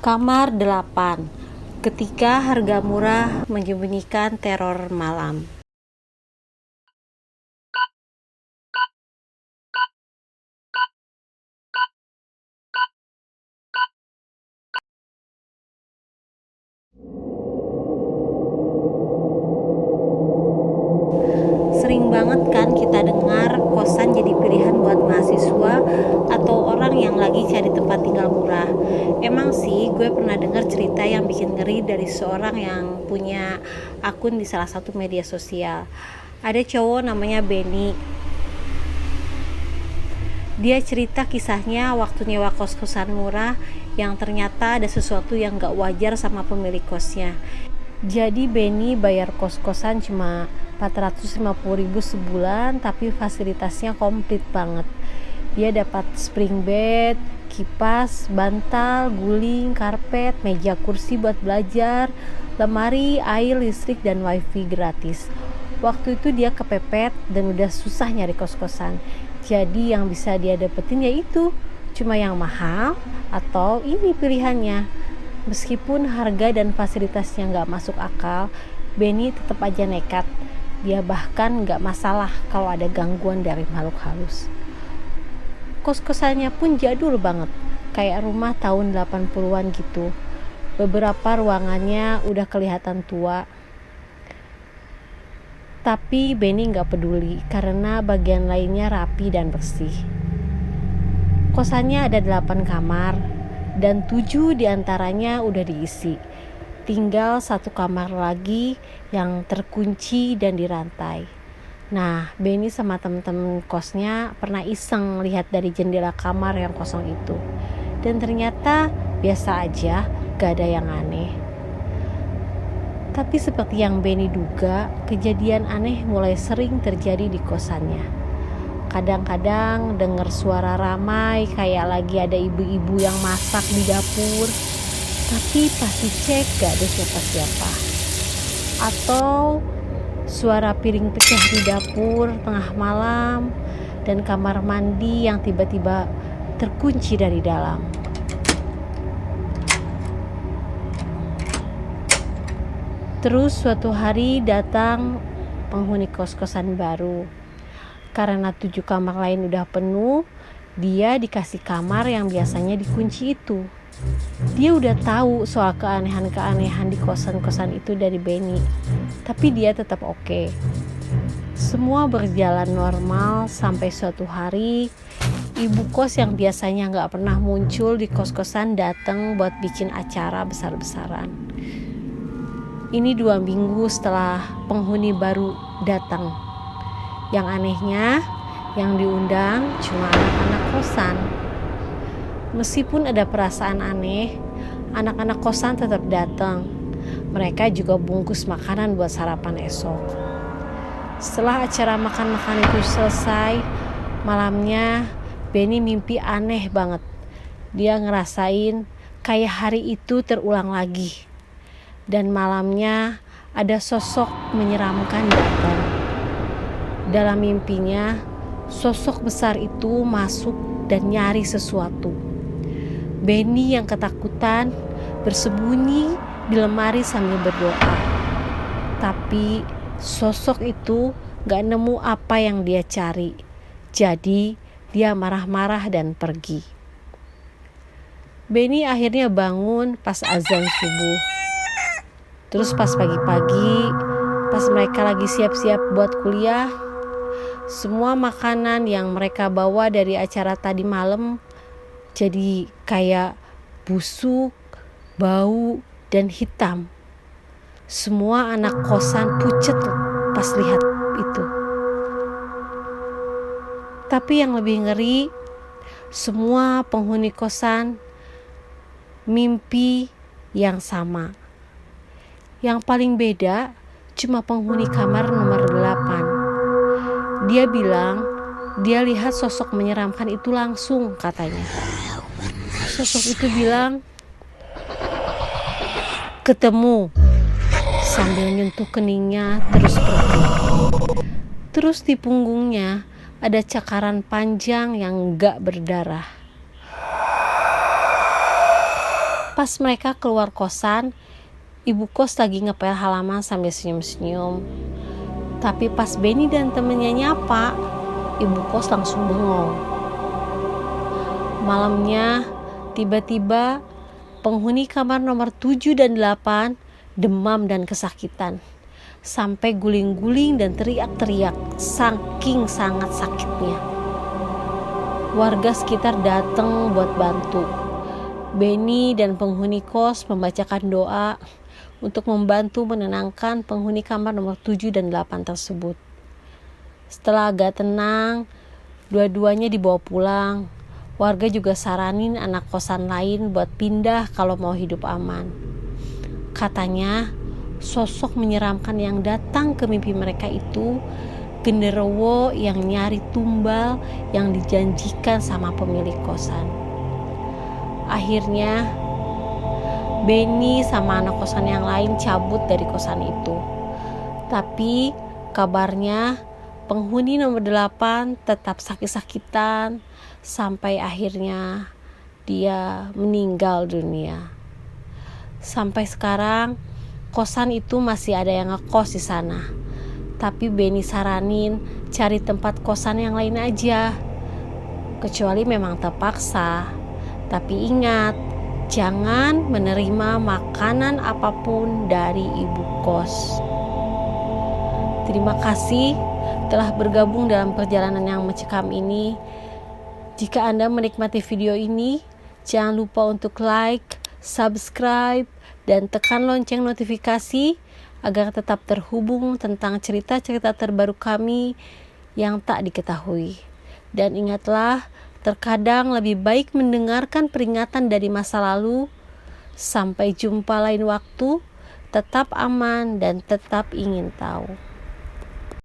Kamar 8. Ketika harga murah menyembunyikan teror malam. Sering banget kan kita dengar kosan jadi pilihan buat mahasiswa atau orang yang lagi cari tempat tinggal murah. Emang sih gue pernah dengar cerita yang bikin ngeri dari seorang yang punya akun di salah satu media sosial. Ada cowok namanya Benny. Dia cerita kisahnya waktu nyewa kos-kosan murah yang ternyata ada sesuatu yang gak wajar sama pemilik kosnya. Jadi Benny bayar kos-kosan cuma 450.000 sebulan, tapi fasilitasnya komplit banget. Dia dapat spring bed, kipas, bantal, guling, karpet, meja kursi buat belajar, lemari, air, listrik, dan wifi gratis. Waktu itu dia kepepet dan udah susah nyari kos-kosan. Jadi yang bisa dia dapetin yaitu cuma yang mahal atau ini pilihannya. Meskipun harga dan fasilitasnya gak masuk akal, Benny tetap aja nekat. Dia bahkan gak masalah kalau ada gangguan dari makhluk halus. Kos-kosannya pun jadul banget, kayak rumah tahun 80-an gitu. Beberapa ruangannya udah kelihatan tua. Tapi Benny gak peduli karena bagian lainnya rapi dan bersih. Kosannya ada 8 kamar dan 7 diantaranya udah diisi. Tinggal 1 kamar lagi yang terkunci dan dirantai. Nah, Benny sama temen-temen kosnya pernah iseng lihat dari jendela kamar yang kosong itu. Dan ternyata biasa aja, gak ada yang aneh. Tapi seperti yang Benny duga, kejadian aneh mulai sering terjadi di kosannya. Kadang-kadang dengar suara ramai kayak lagi ada ibu-ibu yang masak di dapur. Tapi pas dicek gak ada siapa-siapa. Atau suara piring pecah di dapur tengah malam dan kamar mandi yang tiba-tiba terkunci dari dalam. Terus suatu hari datang penghuni kos-kosan baru. Karena 7 kamar lain udah penuh, dia dikasih kamar yang biasanya dikunci itu. Dia udah tahu soal keanehan-keanehan di kosan-kosan itu dari Benny, tapi dia tetap oke. Semua berjalan normal sampai suatu hari, ibu kos yang biasanya gak pernah muncul di kos-kosan datang buat bikin acara besar-besaran. Ini 2 minggu setelah penghuni baru datang. Yang anehnya, yang diundang cuma anak-anak kosan. Meskipun ada perasaan aneh, anak-anak kosan tetap datang. Mereka juga bungkus makanan buat sarapan esok. Setelah acara makan-makan itu selesai, malamnya Benny mimpi aneh banget. Dia ngerasain kayak hari itu terulang lagi. Dan malamnya ada sosok menyeramkan datang. Dalam mimpinya, sosok besar itu masuk dan nyari sesuatu. Benny yang ketakutan bersembunyi di lemari sambil berdoa. Tapi sosok itu gak nemu apa yang dia cari. Jadi dia marah-marah dan pergi. Benny akhirnya bangun pas azan subuh. Terus pas pagi-pagi, pas mereka lagi siap-siap buat kuliah, semua makanan yang mereka bawa dari acara tadi malam jadi kayak busuk, bau, dan hitam. Semua anak kosan pucet pas lihat itu. Tapi yang lebih ngeri, semua penghuni kosan mimpi yang sama. Yang paling beda cuma penghuni kamar nomor 8. Dia bilang dia lihat sosok menyeramkan itu langsung, katanya. Sosok itu bilang, "Ketemu," sambil nyentuh keningnya terus pergi. Terus di punggungnya ada cakaran panjang yang gak berdarah. Pas mereka keluar kosan, ibu kos lagi ngepel halaman sambil senyum-senyum. Tapi pas Benny dan temennya nyapa, ibu kos langsung bengong. Malamnya, tiba-tiba penghuni kamar nomor 7 dan 8 demam dan kesakitan. Sampai guling-guling dan teriak-teriak saking sangat sakitnya. Warga sekitar datang buat bantu. Benny dan penghuni kos membacakan doa untuk membantu menenangkan penghuni kamar nomor 7 dan 8 tersebut. Setelah agak tenang, dua-duanya dibawa pulang. Warga juga saranin anak kosan lain buat pindah kalau mau hidup aman. Katanya, sosok menyeramkan yang datang ke mimpi mereka itu genderuwo yang nyari tumbal yang dijanjikan sama pemilik kosan. Akhirnya Benny sama anak kosan yang lain cabut dari kosan itu. Tapi kabarnya penghuni nomor 8 tetap sakit-sakitan sampai akhirnya dia meninggal dunia. Sampai sekarang kosan itu masih ada yang ngekos di sana. Tapi Benny saranin cari tempat kosan yang lain aja. Kecuali memang terpaksa. Tapi ingat, jangan menerima makanan apapun dari ibu kos. Terima kasih telah bergabung dalam perjalanan yang mencekam ini. Jika Anda menikmati video ini, jangan lupa untuk like, subscribe, dan tekan lonceng notifikasi agar tetap terhubung tentang cerita-cerita terbaru kami yang tak diketahui. Dan ingatlah, terkadang lebih baik mendengarkan peringatan dari masa lalu. Sampai jumpa lain waktu, tetap aman dan tetap ingin tahu.